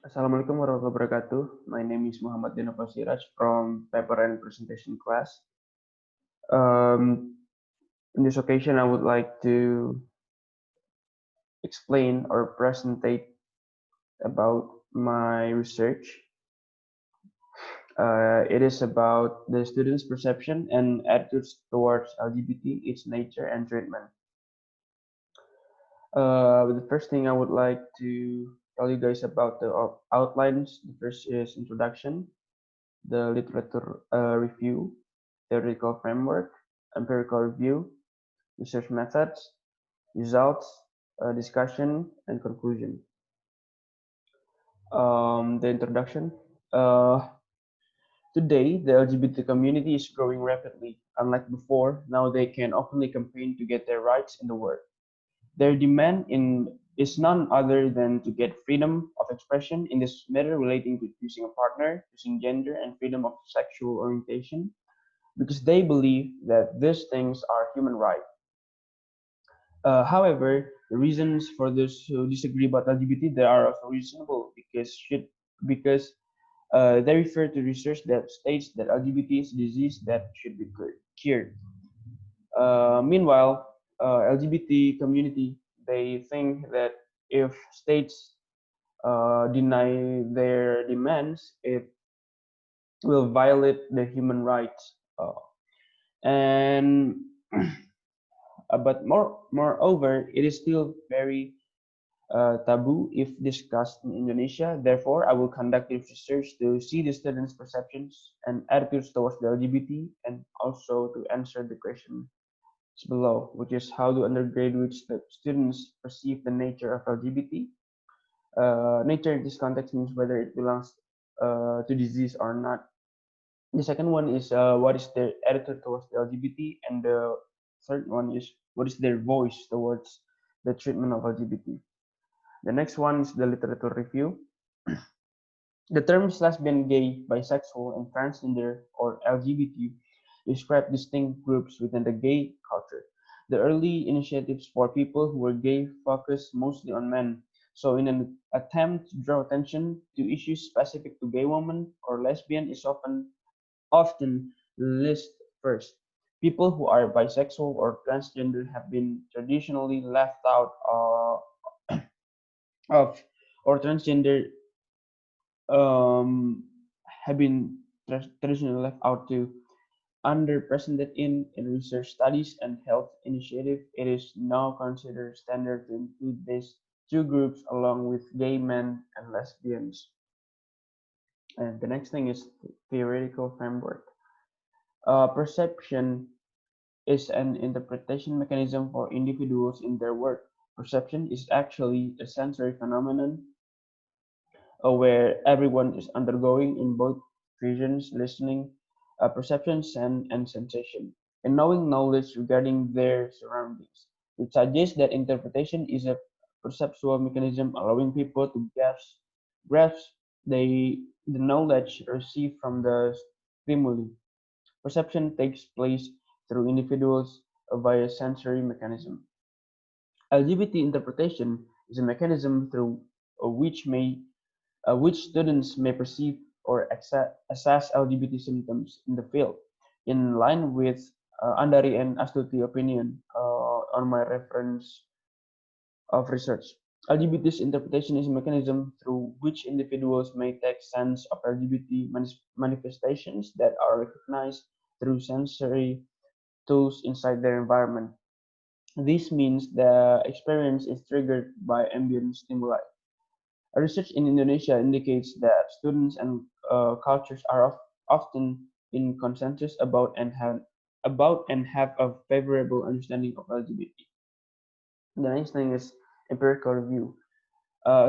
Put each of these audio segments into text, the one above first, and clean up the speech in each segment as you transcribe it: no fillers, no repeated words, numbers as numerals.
Assalamualaikum warahmatullahi wabarakatuh. My name is Muhammad Naufal Siraj from Paper and Presentation class. In this occasion, I would like to explain or presentate about my research. It is about the students' perception and attitudes towards LGBT, its nature and treatment. The first thing I would like to tell you guys about the outlines. The first is introduction, the literature review, theoretical framework, empirical review, research methods, results, discussion, and conclusion. The introduction. Uh, Today, the LGBT community is growing rapidly. Unlike before, now they can openly campaign to get their rights in the world. Their demand is none other than to get freedom of expression in this matter relating to choosing a partner, choosing gender, and freedom of sexual orientation, because they believe that these things are human rights. However, the reasons for those who disagree about LGBT they are also reasonable because they refer to research that states that LGBT is a disease that should be cured. Meanwhile, LGBT community they think that if states deny their demands, it will violate the human rights. And but moreover, it is still very taboo if discussed in Indonesia. Therefore, I will conduct this research to see the students' perceptions and attitudes towards the LGBT and also to answer the question below, which is how do undergraduate students perceive the nature of LGBT? Nature in this context means whether it belongs to disease or not. The second one is what is their attitude towards the LGBT, and the third one is what is their voice towards the treatment of LGBT. The next one is the literature review. The terms lesbian, gay, bisexual, and transgender or LGBT describe distinct groups within the gay culture. The early initiatives for people who were gay focused mostly on men. So, in an attempt to draw attention to issues specific to gay women or lesbian is often listed first. People who are bisexual or transgender have been traditionally left out of or transgender um, have been traditionally left out to underrepresented in research studies and health initiative. It is now considered standard to include these two groups along with gay men and lesbians. And the next thing is theoretical framework. Perception is an interpretation mechanism for individuals in their work. Perception is actually a sensory phenomenon where everyone is undergoing in both visions, listening, perceptions, and sensation, and knowing knowledge regarding their surroundings. It suggests that interpretation is a perceptual mechanism allowing people to grasp the knowledge received from the stimuli. Perception takes place through individuals via sensory mechanism. LGBT interpretation is a mechanism through which students may perceive or assess LGBT symptoms in the field, in line with Andari and Astuti opinion on my reference of research. LGBT's interpretation is a mechanism through which individuals may take sense of LGBT manifestations that are recognized through sensory tools inside their environment. This means the experience is triggered by ambient stimuli. Research in Indonesia indicates that students and cultures are often in consensus about and have a favorable understanding of LGBT. The next thing is empirical review.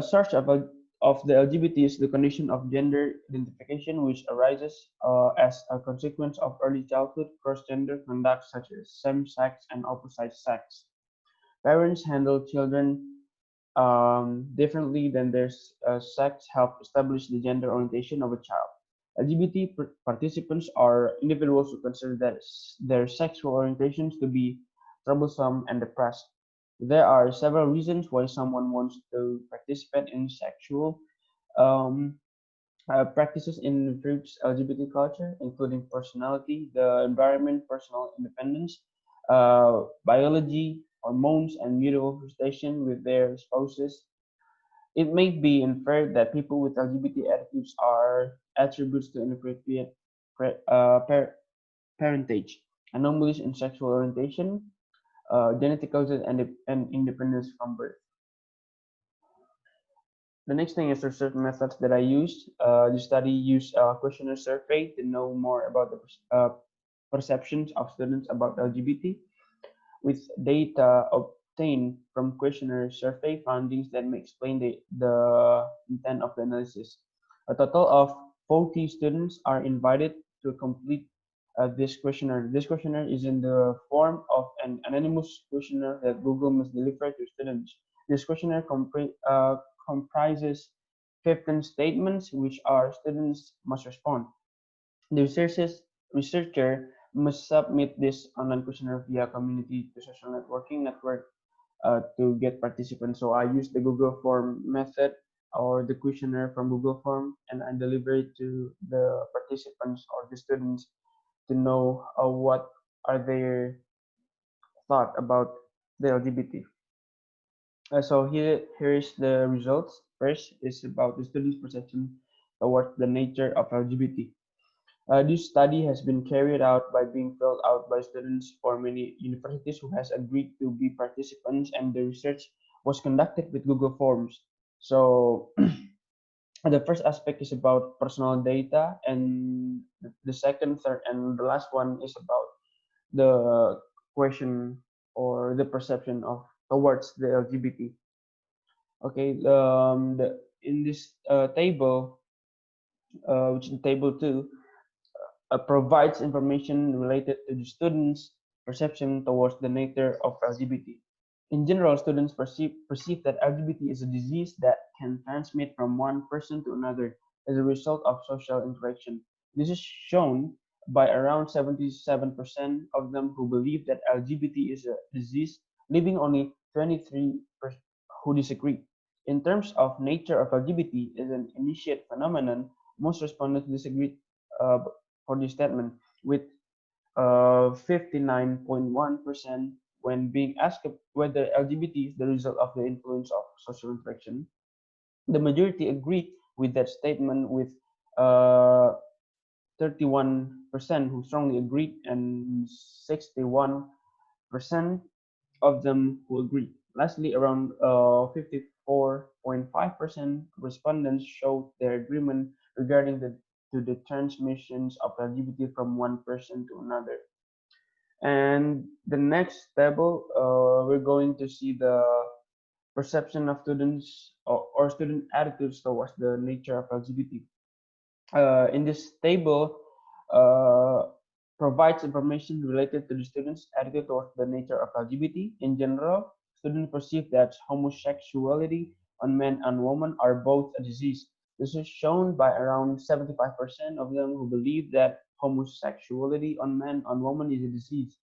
Search of the LGBT is the condition of gender identification which arises as a consequence of early childhood cross-gender conduct such as same-sex and opposite sex. Parents handle children differently than their sex help establish the gender orientation of a child. LGBT participants are individuals who consider their sexual orientations to be troublesome and depressed. There are several reasons why someone wants to participate in sexual. Um, Practices influence LGBT culture, including personality, the environment, personal independence, biology, hormones, and mutual frustration with their spouses. It may be inferred that people with LGBT attitudes are attributes to inappropriate parentage, anomalies in sexual orientation, genetic causes, and independence from birth. The next thing is research methods that I used. The study used a questionnaire survey to know more about the perceptions of students about LGBT, with data obtained from questionnaire survey findings that may explain the intent of the analysis. A total of 40 students are invited to complete this questionnaire. This questionnaire is in the form of an anonymous questionnaire that Google must deliver to students. This questionnaire comprises 15 statements which our students must respond. The researcher must submit this online questionnaire via community to social networking network to get participants. So I use the Google Form method or the questionnaire from Google Form, and I deliver it to the participants or the students to know what are their thought about the LGBT. So here is the results. First is about the students' perception towards the nature of LGBT. This study has been carried out by being filled out by students for many universities who has agreed to be participants, and the research was conducted with Google Forms. So the first aspect is about personal data, and the second, third, and the last one is about the question or the perception of towards the LGBT. Okay, in this table, which is table 2, provides information related to the students' perception towards the nature of LGBT. In general, students perceive that LGBT is a disease that can transmit from one person to another as a result of social interaction. This is shown by around 77% of them who believe that LGBT is a disease, leaving only 23% who disagree. In terms of nature of LGBT as an initiate phenomenon, most respondents disagree uh, for this statement, with 59.1% when being asked whether LGBT is the result of the influence of social interaction. The majority agreed with that statement, with uh, 31% who strongly agreed and 61% of them who agree. Lastly, around 54.5% respondents showed their agreement regarding the transmissions of LGBT from one person to another. And the next table, we're going to see the perception of students or student attitudes towards the nature of LGBT. In this table, uh, provides information related to the students' attitude towards the nature of LGBT. In general, students perceive that homosexuality on men and women are both a disease. This is shown by around 75% of them who believe that homosexuality on men and women is a disease,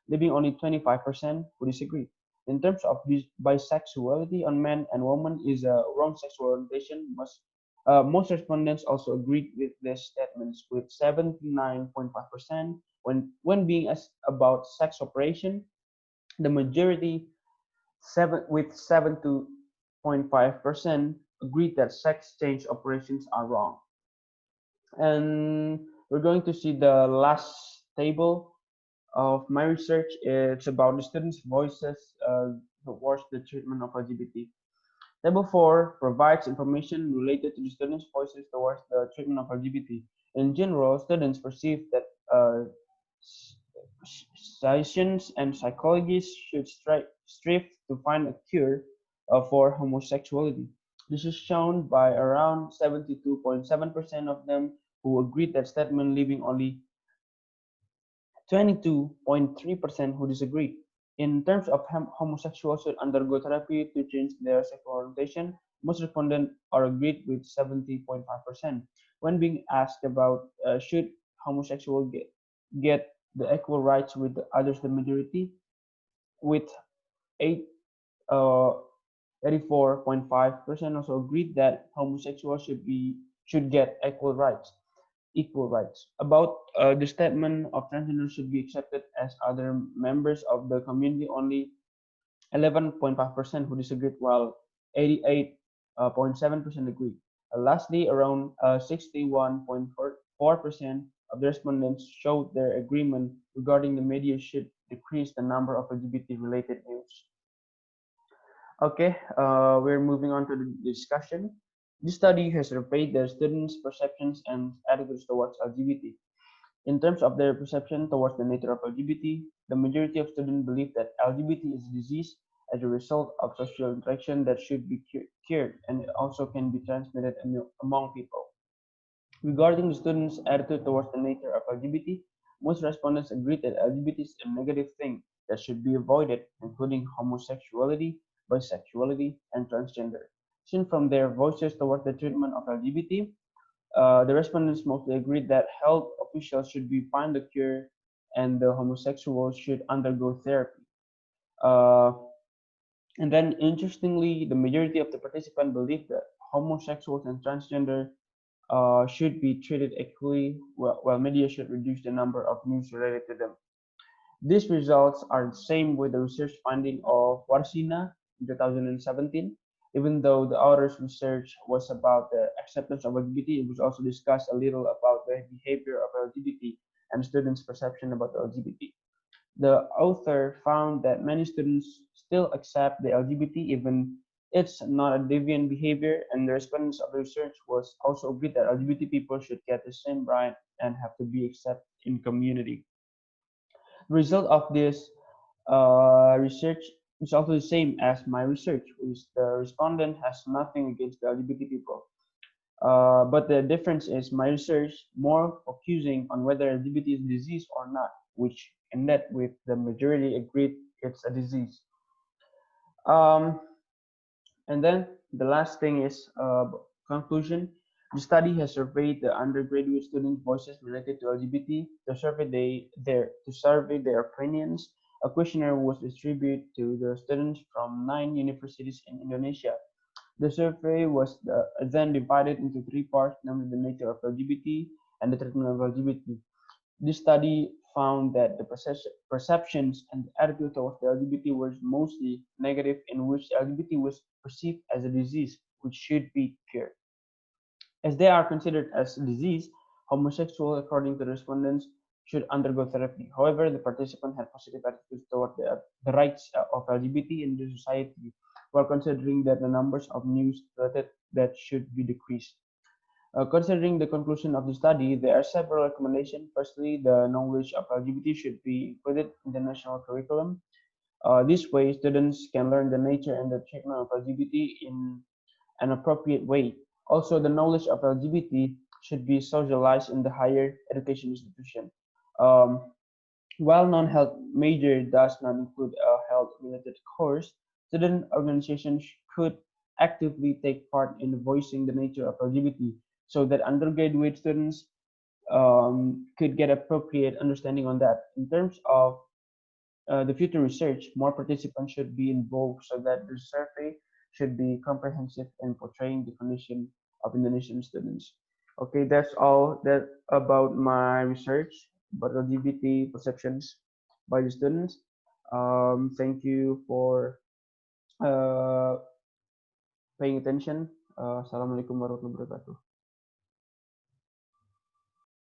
leaving only 25% who disagree. In terms of bisexuality on men and women is a wrong sexual orientation, most respondents also agreed with these statements, with 79.5% when being asked about sex operation. The majority with 72.5% agreed that sex change operations are wrong. And we're going to see the last table of my research. It's about the students' voices towards the treatment of LGBT. Table 4 provides information related to the students' voices towards the treatment of LGBT. In general, students perceive that physicians and psychologists should strive to find a cure for homosexuality. This is shown by around 72.7% of them who agreed that statement, leaving only 22.3% who disagree. In terms of homosexuals should undergo therapy to change their sexual orientation, most respondents are agreed with 70.5%. When being asked about should homosexuals get the equal rights with the others, the majority with 8 84.5% also agreed that homosexuals should get equal rights. About the statement of transgender should be accepted as other members of the community, only 11.5% who disagreed, while 88.7% agreed. Lastly, around 61.4% of the respondents showed their agreement regarding the media should decrease the number of LGBT-related news. Okay, we're moving on to the discussion. This study has surveyed the students' perceptions and attitudes towards LGBT. In terms of their perception towards the nature of LGBT, the majority of students believe that LGBT is a disease as a result of social interaction that should be cured, and it also can be transmitted among people. Regarding the students' attitude towards the nature of LGBT, most respondents agreed that LGBT is a negative thing that should be avoided, including homosexuality, bisexuality, and transgender. Seen from their voices towards the treatment of LGBT, the respondents mostly agreed that health officials should be find a cure and the homosexuals should undergo therapy. Uh, and then, interestingly, the majority of the participants believe that homosexuals and transgender should be treated equally, while media should reduce the number of news related to them. These results are the same with the research finding of Warsina in 2017. Even though the author's research was about the acceptance of LGBT, it was also discussed a little about the behavior of LGBT and students' perception about the LGBT. The author found that many students still accept the LGBT even it's not a deviant behavior, and the respondents of the research was also agreed that LGBT people should get the same right and have to be accepted in community. The result of this research is also the same as my research, which the respondent has nothing against the LGBT people. But the difference is my research more focusing on whether LGBT is a disease or not, which ended with the majority agreed it's a disease. Um, and then the last thing is conclusion. The study has surveyed the undergraduate student voices related to LGBT. To survey their opinions, a questionnaire was distributed to the students from 9 universities in Indonesia. The survey was then divided into three parts, namely the nature of LGBT and the treatment of LGBT. This study found that the perceptions and attitude towards the LGBT were mostly negative, in which LGBT was perceived as a disease which should be cured. As they are considered as a disease, homosexuals, according to the respondents, should undergo therapy. However, the participants had positive attitudes toward the rights of LGBT in the society, while considering that the numbers of news related that should be decreased. Considering the conclusion of the study, there are several recommendations. Firstly, the knowledge of LGBT should be included in the national curriculum. This way, students can learn the nature and the treatment of LGBT in an appropriate way. Also, the knowledge of LGBT should be socialized in the higher education institution. Um, while non-health major does not include a health-related course, student organizations could actively take part in voicing the nature of LGBT so that undergraduate students could get appropriate understanding on that. In terms of the future research, more participants should be involved so that the survey should be comprehensive and portraying the condition of Indonesian students. Okay, that's all that about my research about LGBT perceptions by the students. Thank you for uh, paying attention. Assalamualaikum warahmatullahi wabarakatuh.